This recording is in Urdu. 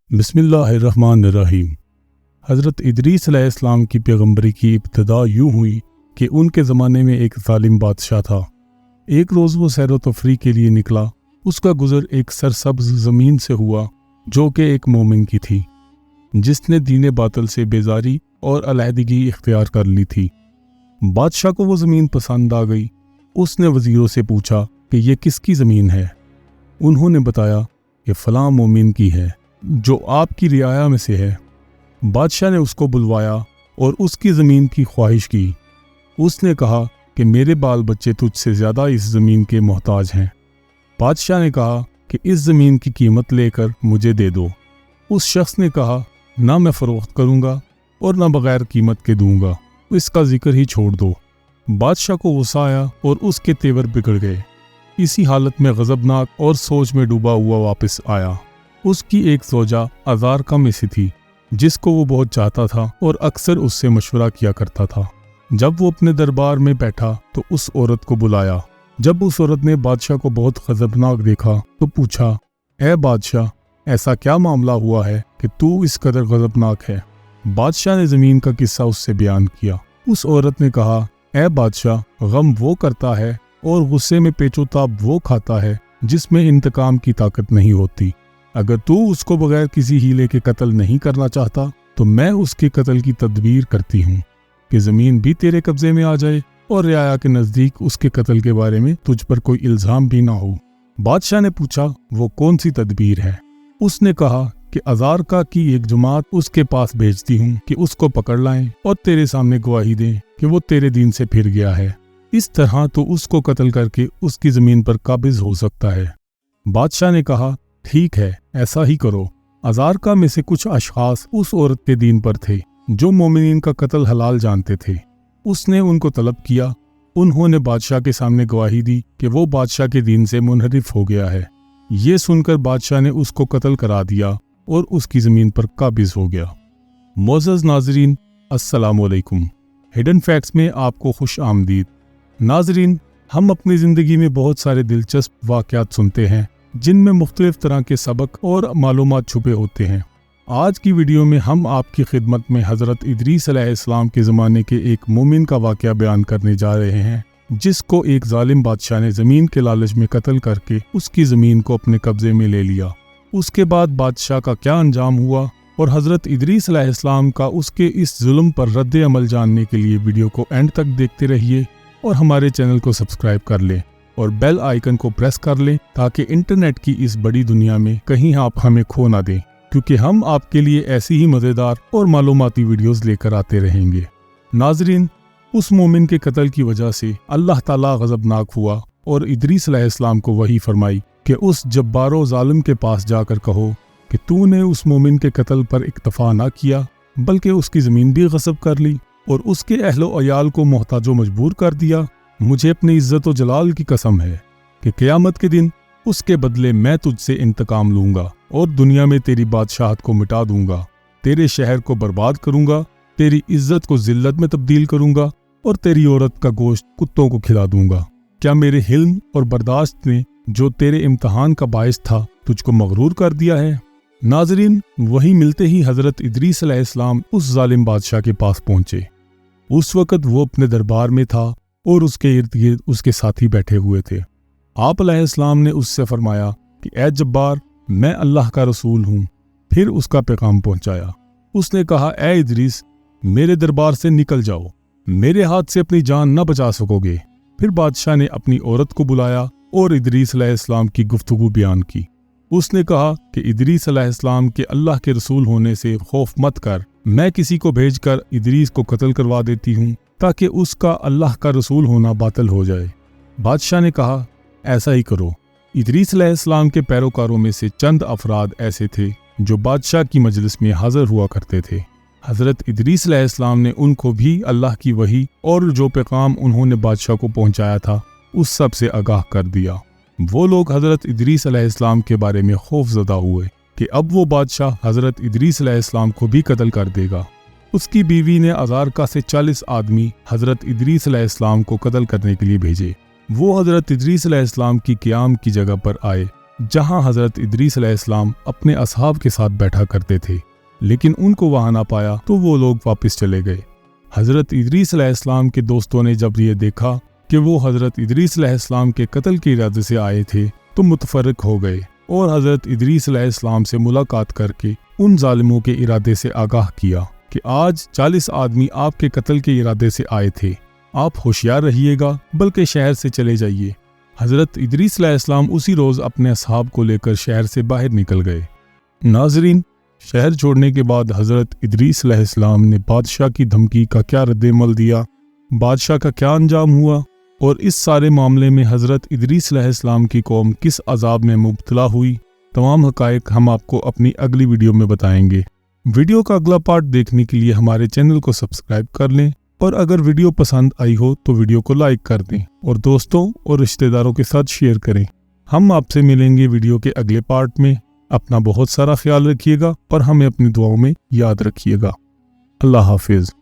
بسم اللہ الرحمن الرحیم۔ حضرت ادریس علیہ السلام کی پیغمبری کی ابتدا یوں ہوئی کہ ان کے زمانے میں ایک ظالم بادشاہ تھا۔ ایک روز وہ سیر و تفریح کے لیے نکلا۔ اس کا گزر ایک سرسبز زمین سے ہوا جو کہ ایک مومن کی تھی، جس نے دین باطل سے بیزاری اور علیحدگی اختیار کر لی تھی۔ بادشاہ کو وہ زمین پسند آ گئی۔ اس نے وزیروں سے پوچھا کہ یہ کس کی زمین ہے؟ انہوں نے بتایا کہ فلاں مومن کی ہے جو آپ کی رعایا میں سے ہے۔ بادشاہ نے اس کو بلوایا اور اس کی زمین کی خواہش کی۔ اس نے کہا کہ میرے بال بچے تجھ سے زیادہ اس زمین کے محتاج ہیں۔ بادشاہ نے کہا کہ اس زمین کی قیمت لے کر مجھے دے دو۔ اس شخص نے کہا نہ میں فروخت کروں گا اور نہ بغیر قیمت کے دوں گا، اس کا ذکر ہی چھوڑ دو۔ بادشاہ کو غصہ آیا اور اس کے تیور بگڑ گئے۔ اسی حالت میں غضبناک اور سوچ میں ڈوبا ہوا واپس آیا۔ اس کی ایک زوجہ ازارقہ میں سے تھی جس کو وہ بہت چاہتا تھا اور اکثر اس سے مشورہ کیا کرتا تھا۔ جب وہ اپنے دربار میں بیٹھا تو اس عورت کو بلایا۔ جب اس عورت نے بادشاہ کو بہت غضبناک دیکھا تو پوچھا، اے بادشاہ، ایسا کیا معاملہ ہوا ہے کہ تو اس قدر غضبناک ہے؟ بادشاہ نے زمین کا قصہ اس سے بیان کیا۔ اس عورت نے کہا، اے بادشاہ، غم وہ کرتا ہے اور غصے میں پیچ و تاب وہ کھاتا ہے جس میں انتقام کی طاقت نہیں ہوتی۔ اگر تو اس کو بغیر کسی ہیلے کے قتل نہیں کرنا چاہتا تو میں اس کے قتل کی تدبیر کرتی ہوں کہ زمین بھی تیرے قبضے میں آ جائے اور رعایا کے نزدیک اس کے قتل کے بارے میں تجھ پر کوئی الزام بھی نہ ہو۔ بادشاہ نے پوچھا، وہ کون سی تدبیر ہے؟ اس نے کہا کہ ازارقہ کی ایک جماعت اس کے پاس بھیجتی ہوں کہ اس کو پکڑ لائیں اور تیرے سامنے گواہی دیں کہ وہ تیرے دین سے پھر گیا ہے۔ اس طرح تو اس کو قتل کر کے اس کی زمین پر قابض ہو سکتا ہے۔ بادشاہ نے کہا، ٹھیک ہے، ایسا ہی کرو۔ ازارقہ میں سے کچھ اشخاص اس عورت کے دین پر تھے جو مومنین کا قتل حلال جانتے تھے۔ اس نے ان کو طلب کیا۔ انہوں نے بادشاہ کے سامنے گواہی دی کہ وہ بادشاہ کے دین سے منحرف ہو گیا ہے۔ یہ سن کر بادشاہ نے اس کو قتل کرا دیا اور اس کی زمین پر قابض ہو گیا۔ معزز ناظرین، السلام علیکم۔ ہڈن فیکٹس میں آپ کو خوش آمدید۔ ناظرین، ہم اپنی زندگی میں بہت سارے دلچسپ واقعات سنتے ہیں جن میں مختلف طرح کے سبق اور معلومات چھپے ہوتے ہیں۔ آج کی ویڈیو میں ہم آپ کی خدمت میں حضرت ادریس علیہ السلام کے زمانے کے ایک مومن کا واقعہ بیان کرنے جا رہے ہیں جس کو ایک ظالم بادشاہ نے زمین کے لالچ میں قتل کر کے اس کی زمین کو اپنے قبضے میں لے لیا۔ اس کے بعد بادشاہ کا کیا انجام ہوا اور حضرت ادریس علیہ السلام کا اس کے اس ظلم پر رد عمل جاننے کے لیے ویڈیو کو اینڈ تک دیکھتے رہیے اور ہمارے چینل کو سبسکرائب کر لیں اور بیل آئیکن کو پریس کر لیں تاکہ انٹرنیٹ کی اس بڑی دنیا میں کہیں آپ ہمیں کھو نہ دیں، کیونکہ ہم آپ کے لیے ایسی ہی مزیدار اور معلوماتی ویڈیوز لے کر آتے رہیں گے۔ ناظرین، اس مومن کے قتل کی وجہ سے اللہ تعالیٰ غضبناک ہوا اور ادریس علیہ السلام کو وحی فرمائی کہ اس جبار و ظالم کے پاس جا کر کہو کہ تو نے اس مومن کے قتل پر اکتفا نہ کیا بلکہ اس کی زمین بھی غصب کر لی اور اس کے اہل و عیال کو محتاج و مجبور کر دیا۔ مجھے اپنی عزت و جلال کی قسم ہے کہ قیامت کے دن اس کے بدلے میں تجھ سے انتقام لوں گا اور دنیا میں تیری بادشاہت کو مٹا دوں گا، تیرے شہر کو برباد کروں گا، تیری عزت کو ذلت میں تبدیل کروں گا اور تیری عورت کا گوشت کتوں کو کھلا دوں گا۔ کیا میرے حلم اور برداشت نے جو تیرے امتحان کا باعث تھا تجھ کو مغرور کر دیا ہے؟ ناظرین، وہی ملتے ہی حضرت ادریس علیہ السلام اس ظالم بادشاہ کے پاس پہنچے۔ اس وقت وہ اپنے دربار میں تھا اور اس کے ارد گرد اس کے ساتھی بیٹھے ہوئے تھے۔ آپ علیہ السلام نے اس سے فرمایا کہ اے جبار، میں اللہ کا رسول ہوں۔ پھر اس کا پیغام پہنچایا۔ اس نے کہا، اے ادریس، میرے دربار سے نکل جاؤ، میرے ہاتھ سے اپنی جان نہ بچا سکو گے۔ پھر بادشاہ نے اپنی عورت کو بلایا اور ادریس علیہ السلام کی گفتگو بیان کی۔ اس نے کہا کہ ادریس علیہ السلام کے اللہ کے رسول ہونے سے خوف مت کر، میں کسی کو بھیج کر ادریس کو قتل کروا دیتی ہوں تاکہ اس کا اللہ کا رسول ہونا باطل ہو جائے۔ بادشاہ نے کہا، ایسا ہی کرو۔ ادریس علیہ السلام کے پیروکاروں میں سے چند افراد ایسے تھے جو بادشاہ کی مجلس میں حاضر ہوا کرتے تھے۔ حضرت ادریس علیہ السلام نے ان کو بھی اللہ کی وحی اور جو پیغام انہوں نے بادشاہ کو پہنچایا تھا اس سب سے آگاہ کر دیا۔ وہ لوگ حضرت ادریس علیہ السلام کے بارے میں خوف زدہ ہوئے کہ اب وہ بادشاہ حضرت ادریس علیہ السلام کو بھی قتل کر دے گا۔ اس کی بیوی نے ازارقہ سے 40 آدمی حضرت ادریس علیہ السلام کو قتل کرنے کے لیے بھیجے۔ وہ حضرت ادریس علیہ السلام کی قیام کی جگہ پر آئے جہاں حضرت ادریس علیہ السلام اپنے اصحاب کے ساتھ بیٹھا کرتے تھے، لیکن ان کو وہاں نہ پایا تو وہ لوگ واپس چلے گئے۔ حضرت ادریس علیہ السلام کے دوستوں نے جب یہ دیکھا کہ وہ حضرت ادریس علیہ السلام کے قتل کے ارادے سے آئے تھے تو متفرق ہو گئے اور حضرت ادریس علیہ السلام سے ملاقات کر کے ان ظالموں کے ارادے سے آگاہ کیا کہ آج 40 آدمی آپ کے قتل کے ارادے سے آئے تھے، آپ ہوشیار رہیے گا بلکہ شہر سے چلے جائیے۔ حضرت ادریس علیہ السلام اسی روز اپنے اصحاب کو لے کر شہر سے باہر نکل گئے۔ ناظرین، شہر چھوڑنے کے بعد حضرت ادریس علیہ السلام نے بادشاہ کی دھمکی کا کیا رد عمل دیا، بادشاہ کا کیا انجام ہوا، اور اس سارے معاملے میں حضرت ادریس علیہ السلام کی قوم کس عذاب میں مبتلا ہوئی، تمام حقائق ہم آپ کو اپنی اگلی ویڈیو میں بتائیں گے۔ ویڈیو کا اگلا پارٹ دیکھنے کے لیے ہمارے چینل کو سبسکرائب کر لیں، اور اگر ویڈیو پسند آئی ہو تو ویڈیو کو لائک کر دیں اور دوستوں اور رشتہ داروں کے ساتھ شیئر کریں۔ ہم آپ سے ملیں گے ویڈیو کے اگلے پارٹ میں۔ اپنا بہت سارا خیال رکھیے گا اور ہمیں اپنی دعاؤں میں یاد رکھیے گا۔ اللہ حافظ۔